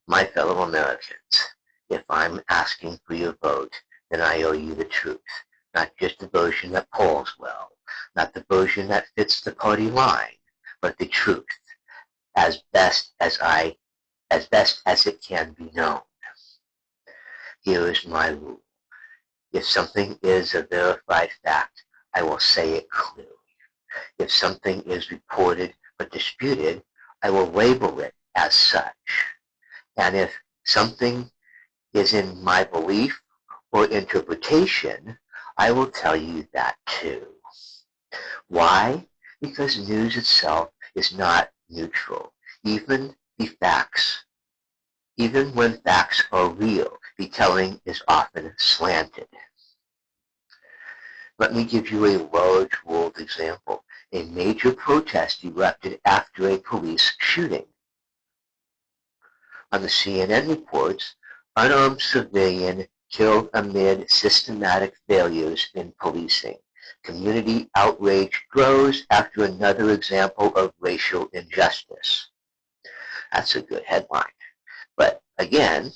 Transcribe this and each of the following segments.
My fellow Americans, if I'm asking for your vote, then I owe you the truth, not just the version that polls well, not the version that fits the party line, but the truth, as best as it can be known. Here is my rule. If something is a verified fact, I will say it clearly. If something is reported but disputed, I will label it as such. And if something is in my belief or interpretation, I will tell you that too. Why? Because news itself is not neutral. Even when facts are real, the telling is often slanted. Let me give you a large-world example. A major protest erupted after a police shooting. On the CNN reports, unarmed civilian killed amid systematic failures in policing. Community outrage grows after another example of racial injustice. That's a good headline. But again,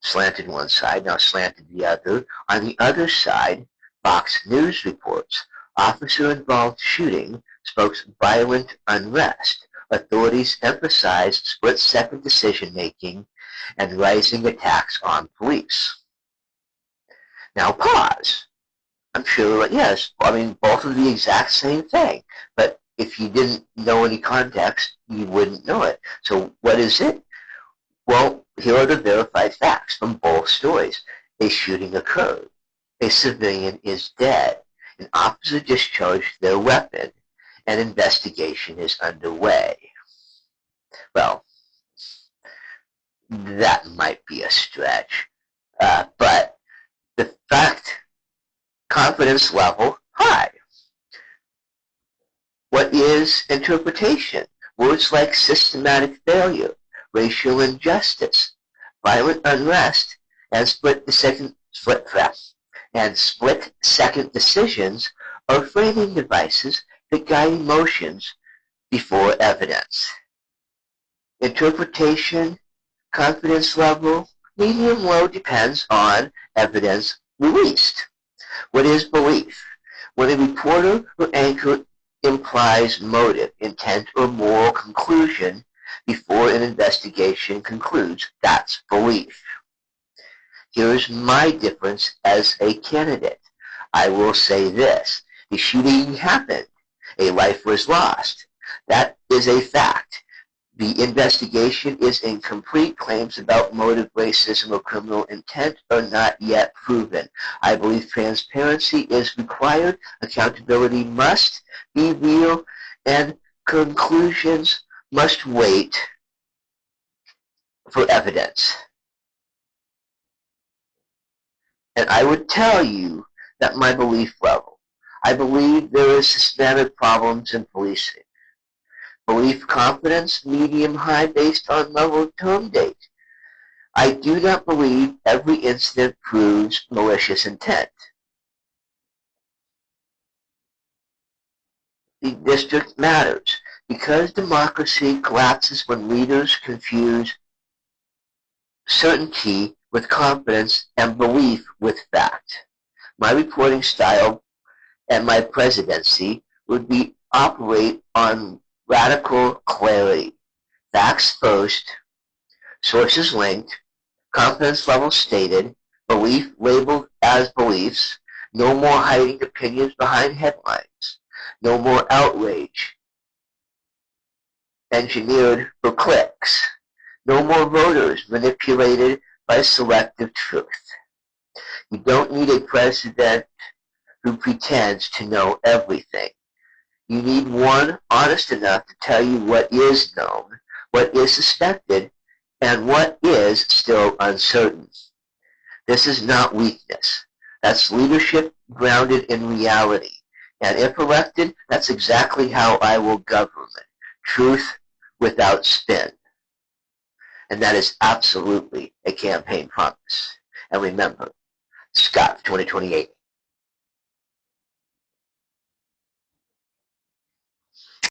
slanted one side, now slanted the other. On the other side, Fox News reports officer-involved shooting spokes violent unrest. Authorities emphasize split-second decision-making and rising attacks on police. Now pause. I'm sure, yes, I mean, both are the exact same thing. But if you didn't know any context, you wouldn't know it. So what is it? Well, here are the verified facts from both stories. A shooting occurred. A civilian is dead. An officer discharged their weapon. An investigation is underway. Well, that might be a stretch. But the fact, confidence level, high. What is interpretation? Words like systematic failure, racial injustice, violent unrest, and split-second decisions are framing devices that guide emotions before evidence. Interpretation, confidence level, medium-low depends on evidence released. What is belief? When a reporter or anchor implies motive, intent, or moral conclusion before an investigation concludes, that's belief. Here's my difference as a candidate. I will say this. The shooting happened. A life was lost. That is a fact. The investigation is incomplete. Claims about motive, racism, or criminal intent are not yet proven. I believe transparency is required. Accountability must be real, and conclusions must wait for evidence. And I would tell you that my belief level. I believe there is systemic problems in policing. Belief confidence, medium high based on level of term date. I do not believe every incident proves malicious intent. The district matters because democracy collapses when leaders confuse certainty with confidence and belief with fact. My reporting style and my presidency would be operate on radical clarity. Facts first, sources linked, confidence level stated, belief labeled as beliefs, no more hiding opinions behind headlines, no more outrage engineered for clicks, no more voters manipulated by selective truth. You don't need a president who pretends to know everything. You need one honest enough to tell you what is known, what is suspected, and what is still uncertain. This is not weakness. That's leadership grounded in reality. And if elected, that's exactly how I will govern. Truth without spin. And that is absolutely a campaign promise. And remember, Scott 2028.